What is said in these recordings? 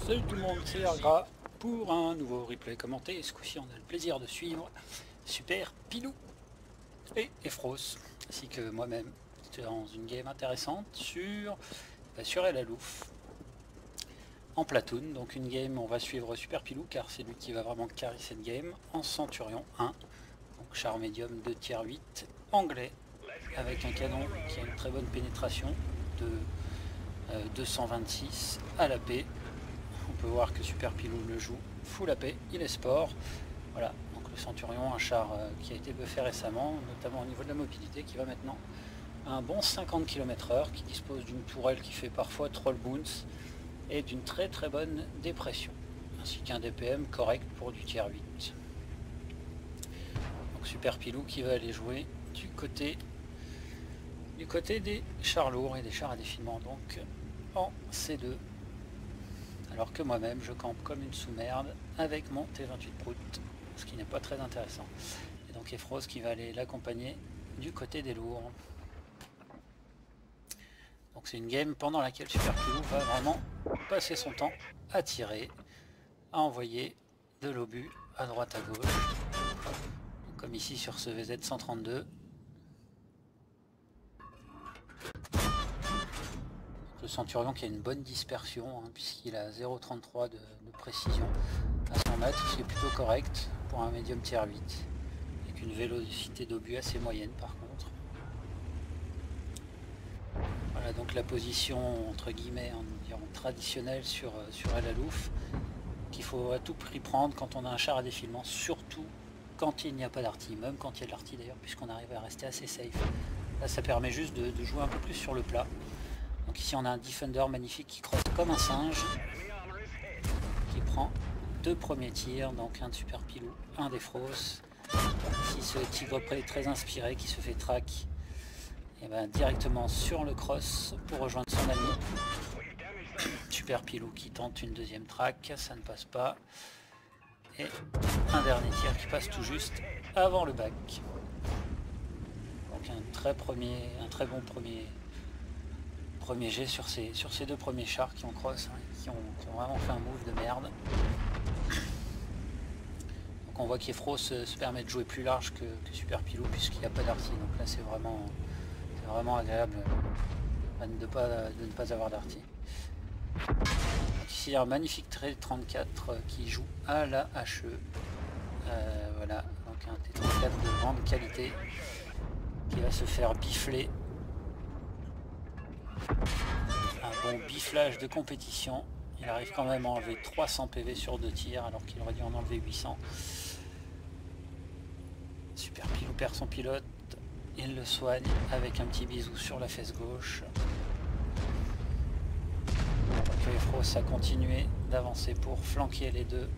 Salut tout le monde, c'est Ergra pour un nouveau replay commenté. Ce coup-ci, on a le plaisir de suivre Super Pilou et Efros, ainsi que moi-même, dans une game intéressante sur El Alouf en platoon. Donc une game, on va suivre Super Pilou car c'est lui qui va vraiment carry cette game en Centurion 1, donc char médium de tier 8 anglais avec un canon qui a une très bonne pénétration de 226 à la paix. On peut voir que Super Pilou le joue full AP, il est sport. Voilà, donc le Centurion, un char qui a été buffé récemment, notamment au niveau de la mobilité, qui va maintenant à un bon 50 km/h, qui dispose d'une tourelle qui fait parfois troll bounce et d'une très bonne dépression, ainsi qu'un DPM correct pour du tier 8. Donc Super Pilou qui va aller jouer du côté des chars lourds et des chars à défilement, donc en C2. Alors que moi-même je campe comme une sous-merde avec mon T28 Prout, ce qui n'est pas très intéressant. Et donc Efros qui va aller l'accompagner du côté des lourds. Donc c'est une game pendant laquelle Super Pilou va vraiment passer son temps à tirer, à envoyer de l'obus à droite à gauche, comme ici sur ce VZ132. Le Centurion qui a une bonne dispersion, hein, puisqu'il a 0,33 de précision à 100 mètres, ce qui est plutôt correct pour un médium tier 8, avec une vélocité d'obus assez moyenne par contre. Voilà donc la position entre guillemets traditionnelle sur El Alouf, qu'il faut à tout prix prendre quand on a un char à défilement, surtout quand il n'y a pas d'arty, même quand il y a de l'arty d'ailleurs, puisqu'on arrive à rester assez safe. Là ça permet juste de jouer un peu plus sur le plat. Donc ici on a un Defender magnifique qui crosse comme un singe, qui prend 2 premiers tirs, donc un de Super Pilou, un d'Efros. Ici ce tigre près très inspiré qui se fait track et ben, directement sur le cross pour rejoindre son ami. Super Pilou qui tente une deuxième track, ça ne passe pas. Et un dernier tir qui passe tout juste avant le back. Donc un très bon premier jet sur ces 2 premiers chars qui ont cross, hein, qui ont vraiment fait un move de merde. Donc on voit qu'Efros se permet de jouer plus large que Super Pilou puisqu'il n'y a pas d'arty, donc là c'est vraiment agréable de ne pas avoir d'arty. Ici un magnifique trait 34 qui joue à la HE. Voilà, donc un T34 de grande qualité qui va se faire bifler. Un bon biflage de compétition. Il arrive quand même à enlever 300 PV sur 2 tirs alors qu'il aurait dû en enlever 800. Super Pilou perd son pilote, il le soigne avec un petit bisou sur la fesse gauche. Efros a continué d'avancer pour flanquer les 2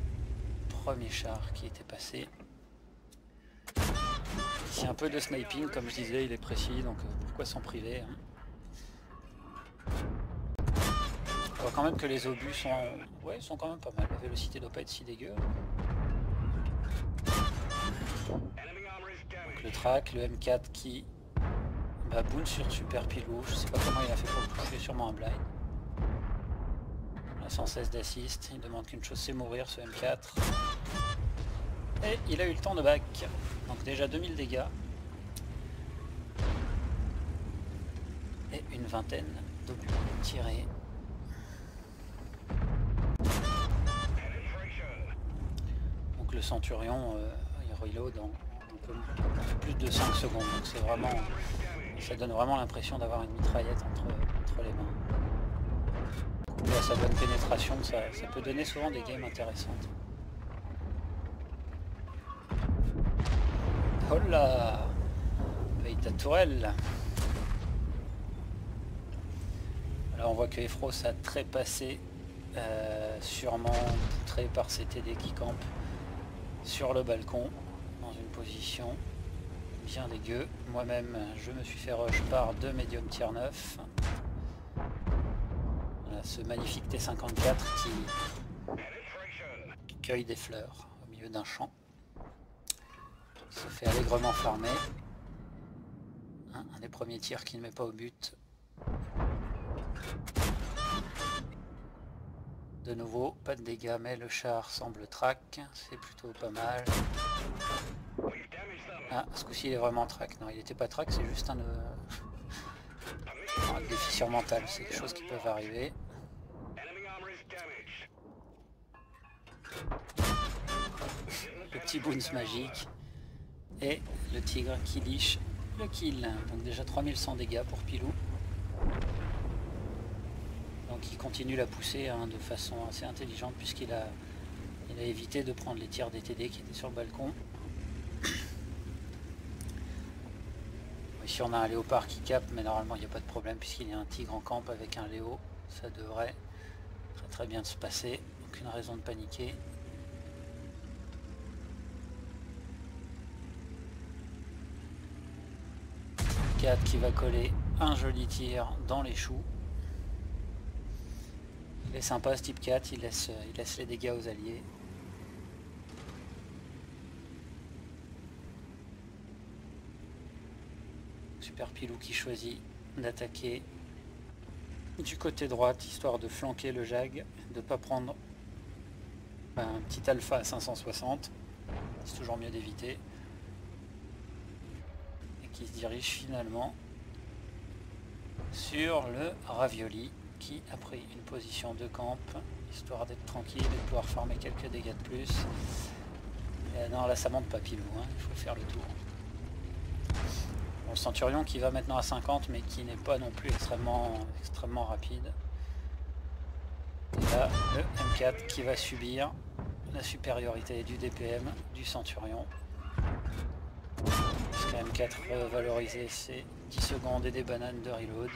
premiers chars qui étaient passés. Ici un peu de sniping, comme je disais, il est précis, donc pourquoi s'en priver, hein. On voit quand même que les obus sont quand même pas mal. La vélocité doit pas être si dégueu. Donc le track, le M4 qui baboune sur Super Pilou. Je sais pas comment il a fait pour le toucher, sûrement un blind. Là, sans cesse d'assist, il demande qu'une chose, c'est mourir ce M4. Et il a eu le temps de back. Donc déjà 2000 dégâts. Et une vingtaine d'obus tirés. Donc le Centurion, il reload en un peu plus de 5 secondes. Donc c'est vraiment, ça donne vraiment l'impression d'avoir une mitraillette entre les mains. Et à sa bonne pénétration, ça peut donner souvent des games intéressantes. Oh là, paye ta tourelle. Alors on voit que Efros a trépassé, sûrement poutré par ces TD qui campent sur le balcon dans une position bien dégueu. Moi-même je me suis fait rush par 2 médium tier 9. Voilà, ce magnifique T54 qui cueille des fleurs au milieu d'un champ. Il se fait allègrement farmer. Un des premiers tirs qui ne met pas au but. De nouveau, pas de dégâts, mais le char semble track. C'est plutôt pas mal. Ah, ce coup-ci il est vraiment track. Non, il n'était pas track, c'est juste un déficient mental. C'est des choses qui peuvent arriver. Le petit boons magique. Et le tigre qui liche le kill. Donc déjà 3100 dégâts pour Pilou. Donc il continue la pousser de façon assez intelligente puisqu'il a évité de prendre les tirs des TD qui étaient sur le balcon. Ici on a un léopard qui capte, mais normalement il n'y a pas de problème puisqu'il y a un tigre en camp avec un léo. Ça devrait très bien se passer. Aucune raison de paniquer. Cat qui va coller un joli tir dans les choux. Il est sympa ce type 4, il laisse les dégâts aux alliés. Super Pilou qui choisit d'attaquer du côté droite, histoire de flanquer le Jag, de ne pas prendre un petit alpha à 560. C'est toujours mieux d'éviter. Et qui se dirige finalement sur le Ravioli, qui a pris une position de camp, histoire d'être tranquille et de pouvoir farmer quelques dégâts de plus. Et non, là ça monte pas Pilou, hein, il faut faire le tour. Bon, le Centurion qui va maintenant à 50, mais qui n'est pas non plus extrêmement rapide. Et là, le M4 qui va subir la supériorité du DPM du Centurion. Parce que M4 va valoriser ses 10 secondes et des bananes de reload.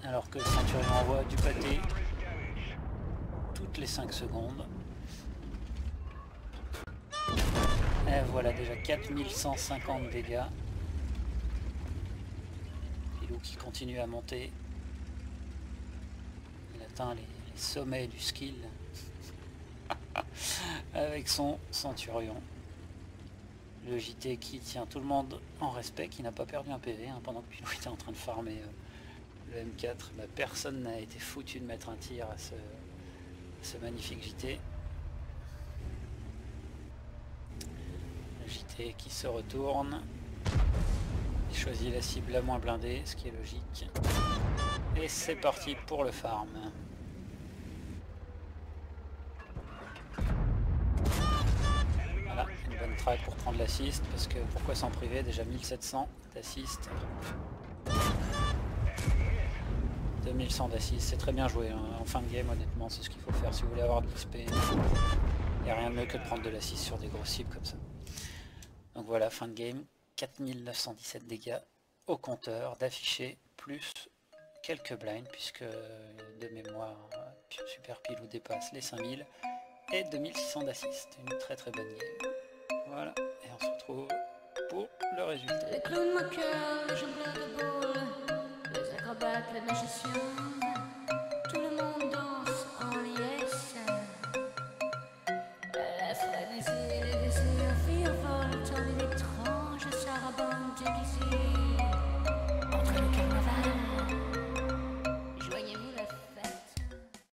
Alors que le Centurion envoie du pâté toutes les 5 secondes. Et voilà déjà 4150 dégâts. Pilou qui continue à monter. Il atteint les sommets du skill avec son Centurion. Le JT qui tient tout le monde en respect, qui n'a pas perdu un PV pendant que Pilou était en train de farmer le M4. Bah, personne n'a été foutu de mettre un tir à ce magnifique JT. Le JT qui se retourne. Il choisit la cible la moins blindée, ce qui est logique. Et c'est parti pour le farm. Voilà, une bonne track pour prendre l'assist, parce que pourquoi s'en priver, déjà 1700 d'assist. 2100 d'assist, c'est très bien joué, hein. En fin de game honnêtement c'est ce qu'il faut faire si vous voulez avoir de l'XP. Il n'y a rien de mieux que de prendre de l'assist sur des grosses cibles comme ça. Donc voilà, fin de game, 4917 dégâts au compteur, d'afficher plus quelques blinds puisque de mémoire Super Pilou dépasse les 5000 et 2600 d'assist. Une très bonne game. Voilà, et on se retrouve pour le résultat. Les clowns moqueurs, les jongleurs de boules, les acrobates, les magiciens, tout le monde danse en liesse. La frénésie, les désirs, virevoltent en une étrange sarabande déguisée.